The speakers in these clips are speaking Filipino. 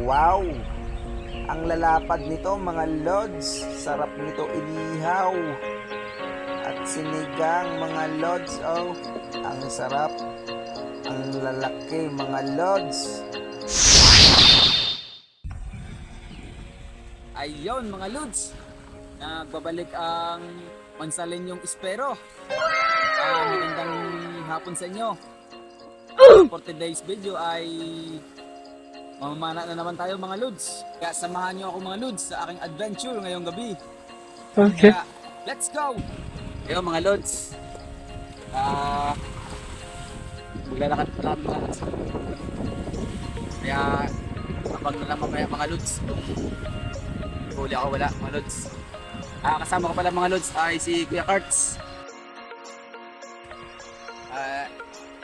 Wow! Ang lalapad nito mga lods. Sarap nito inihaw. At sinigang mga lods. Oh, ang sarap. Ang lalaki mga lods. Ayun mga lods, nagbabalik ang Mansalenyong Espero. Magandang hapon sa inyo. For today's video ay mamamana na naman tayo mga lods. Kaya samahan nyo ako mga lods sa aking adventure ngayong gabi. Okay. Kaya let's go! Ayun mga lods, maglalakad pa lang mga lods. Kaya abang na lang mamaya mga lods. Huli ako wala mga lods. Kasama ko pala mga lods ay si Kuya Karts.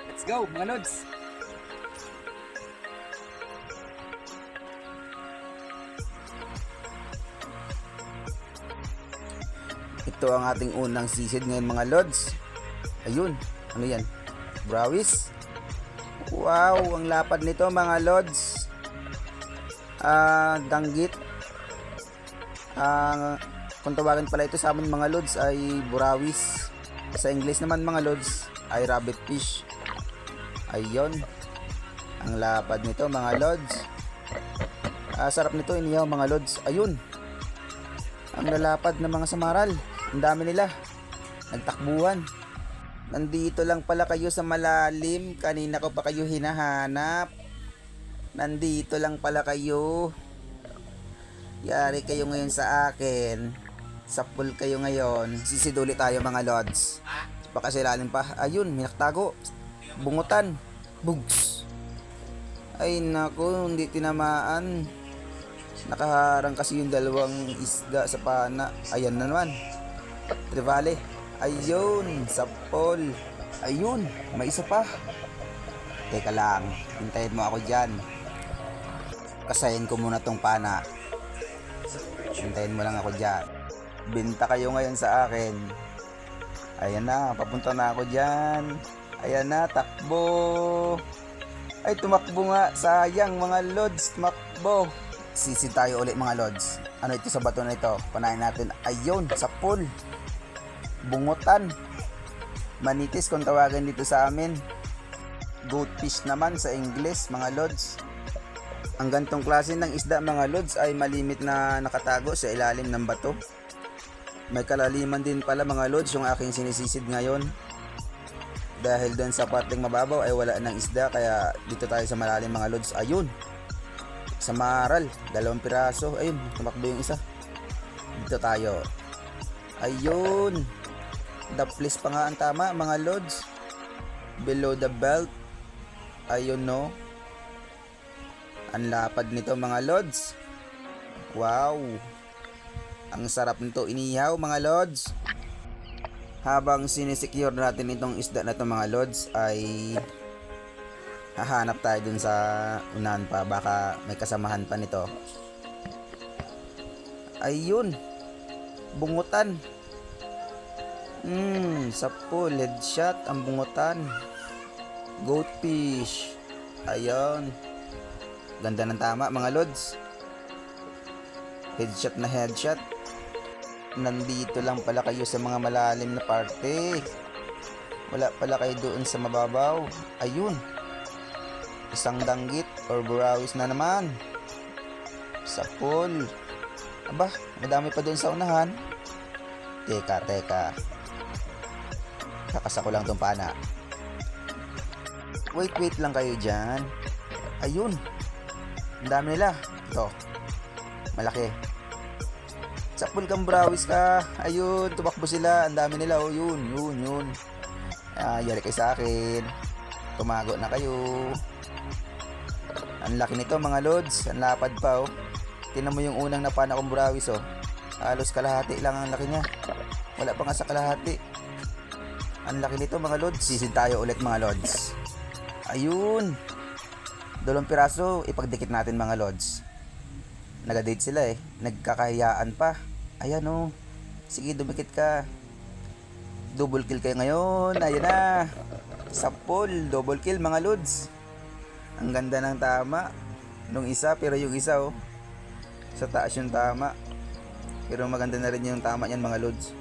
Let's go mga lods. Ito ang ating unang sisid ngayon mga lods. Ayun, ano yan? Browis. Wow, ang lapad nito mga lods. Danggit. Kung tawagan pala ito sa amin mga lods ay burawis. Sa English naman mga lods ay rabbit fish. Ayun, ang lapad nito mga lods. Sarap nito inihaw mga lods. Ayun, ang lalapad ng mga samaral. Ang dami nila, nagtakbuhan. Nandito lang pala kayo sa malalim. Kanina ko pa kayo hinahanap. Nandito lang pala kayo. Yari kayo ngayon sa akin. Sa pool kayo ngayon. Sisiduli tayo mga lods. Baka sa ilalim pa. Ayun, may naktago. Bungutan. Bugs. Ay nako, hindi tinamaan. Nakaharang kasi yung dalawang isda sa pana. Ayan na naman. Trevally. Ayun, sa pool. Ayun, may isa pa. Teka lang, hintayin mo ako dyan. Kasayin ko muna tong pana. Hintayin mo lang ako dyan. Binta kayo ngayon sa akin. Ayan na, papunta na ako dyan. Ayan na, takbo. Ay, tumakbo nga. Sayang mga lods, tumakbo. Sisi tayo ulit mga lods. Ano ito sa bato na ito? Panayin natin. Ayun, sa pool. Bungutan. Manitis kung tawagan dito sa amin. Goatfish naman sa English mga lods. Ang gantong klase ng isda mga lods ay malimit na nakatago sa ilalim ng bato. May kalaliman din pala mga lods yung aking sinisisid ngayon. Dahil doon sa parteng mababaw ay wala ng isda, kaya dito tayo sa malalim mga lods. Ayun, samaral, 2 piraso. Ayun, tumakbo yung isa. Dito tayo. Ayun, the place pa nga ang tama mga lods. Below the belt. Ayun no. Ang lapad nito mga lods. Wow, ang sarap nito inihaw mga lods. Habang sinisecure natin itong isda na ito mga lods ay hahanap tayo dun sa unahan pa. Baka may kasamahan pa nito. Ayun, bungutan. Sa pool, headshot ang bungutan. Goatfish. Ayun, ganda ng tama mga lods. Headshot na headshot. Nandito lang pala kayo sa mga malalim na parte. Wala pala kayo doon sa mababaw. Ayun, isang danggit or burawis na naman sa pool. Aba, madami pa doon sa unahan. Teka, kakasa ko lang tong pana. Wait lang kayo dyan. Ayun, ang dami nila. Ito, malaki. Sa pool kang burawis ka. Ayun, tumakbo sila. Ang dami nila. Oh, yun. Yari kayo sa akin. Tumago na kayo. Ang laki nito mga lods. Ang lapad pa oh. Tingnan mo yung unang napana kong burawis oh. Halos kalahati lang ang laki niya. Wala pa nga sa kalahati. Ang laki nito mga lods. Sisid tayo ulit mga lods. Ayun, 2 piraso. Ipagdikit natin mga lods. Nagadate sila eh. Nagkakahiyaan pa. Ayan oh. Sige, dumikit ka. Double kill kayo ngayon. Ayan na. Sa pool, double kill mga lods. Ang ganda ng tama. nung isa, pero yung isa oh, sa taas yung tama. Pero maganda na rin yung tama niyan mga lods.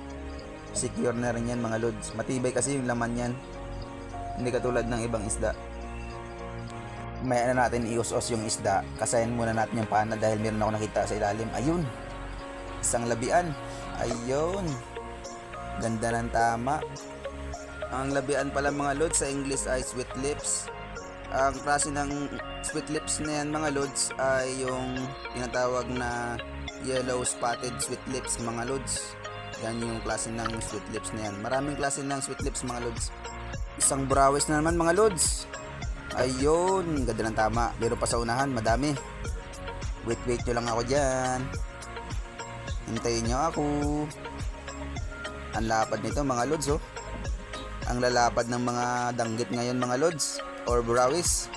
Secure na rin yan mga lods. Matibay kasi yung laman yan. Hindi katulad ng ibang isda. Maya na natin ius-os yung isda. Kasayan muna natin yung pana dahil meron ako nakita sa ilalim. Ayun, isang labian. Ayun, ganda ng tama. Ang labian pala mga lods sa English ay sweet lips. Ang klase ng sweet lips na yan mga lods ay yung tinatawag na yellow spotted sweet lips mga lods. Yan yung klase ng sweet lips na yan. Maraming klase ng sweet lips mga lods. Isang burawis na naman mga lods. Ayun, ganda ng tama. Pero pa sa unahan, madami. Wait nyo lang ako dyan. Hintayin nyo ako. Ang lapad nito mga lods oh. Ang lalapad ng mga danggit ngayon mga lods or burawis.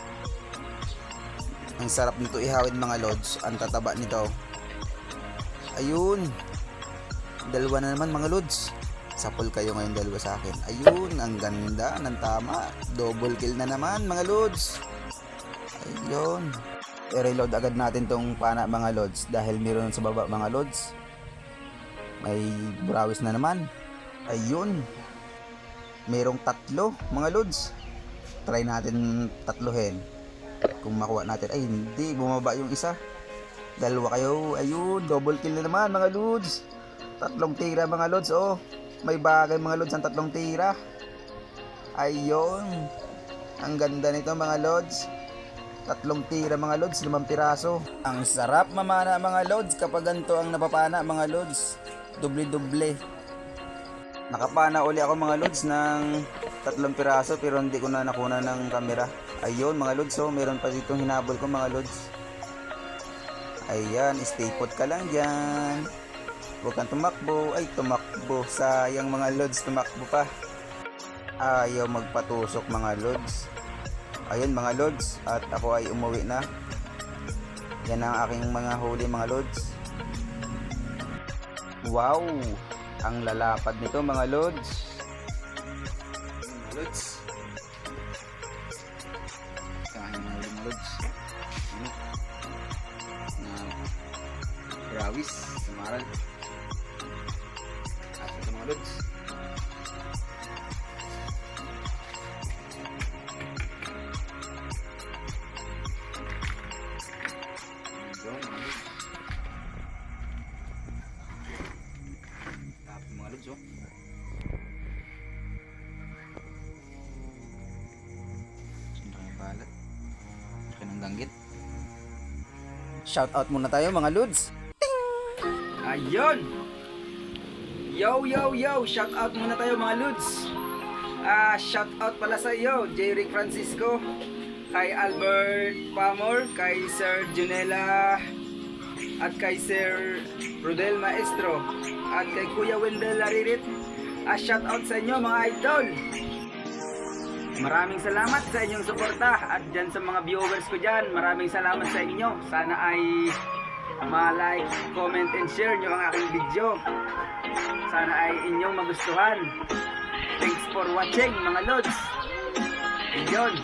Ang sarap nito ihawid mga lods. Ang tataba nito. Ayun, dalawa na naman mga lods. Sapol kayo ngayon dalawa sa akin. Ayun, ang ganda ng tama. Double kill na naman mga lods. Ayun, i-reload agad natin tong pana mga lods dahil meron sa baba mga lods. May burawis na naman. Ayun, merong tatlo mga lods. Try natin tatlohin. Kung makuha natin. Ay hindi, bumaba yung isa. Dalawa kayo. Ayun, double kill na naman mga lods. Tatlong tira mga lods. Oh, may bagay mga lods ang tatlong tira. Ayun, ang ganda nito mga lods. Tatlong tira mga lods, 5 piraso. Ang sarap mamana mga lods kapag ganito ang napapana mga lods. Doble-doble. Nakapana uli ako mga lods ng 3 piraso pero hindi ko na nakuna ng camera. Ayun mga lods, so meron pa dito hinabol ko mga lods. Ayan, stay put ka lang dyan. Huwag kang tumakbo. Ay, tumakbo. Sayang mga lods, tumakbo pa. Ayaw magpatusok mga lods. Ayun mga lods, at ako ay umuwi na. Yan ang aking mga huli mga lods. Wow, ang lalapad nito mga lods. Mga lods, sa aking mga huli mga lods. Ano? Na burawis, samaral. At ito mga lods. Mga lods oh. Saan yung balat? Laki ng danggit. Shout out muna tayo mga lods. Ayun! Yo yo yo! Shout out muna tayo mga lods. Shout out pala sa iyo, J. Rick Francisco, kay Albert Pamor, kay Sir Junela, at kay Sir Rodel Maestro, at kay Kuya Wendell Laririt. Shout out sa inyo mga idol. Maraming salamat sa inyong suporta, at dyan sa mga viewers ko dyan, maraming salamat sa inyo. Sana ay ma-like, comment and share nyo ang aking video. Sana ay inyong magustuhan. Thanks for watching mga lods. Yun.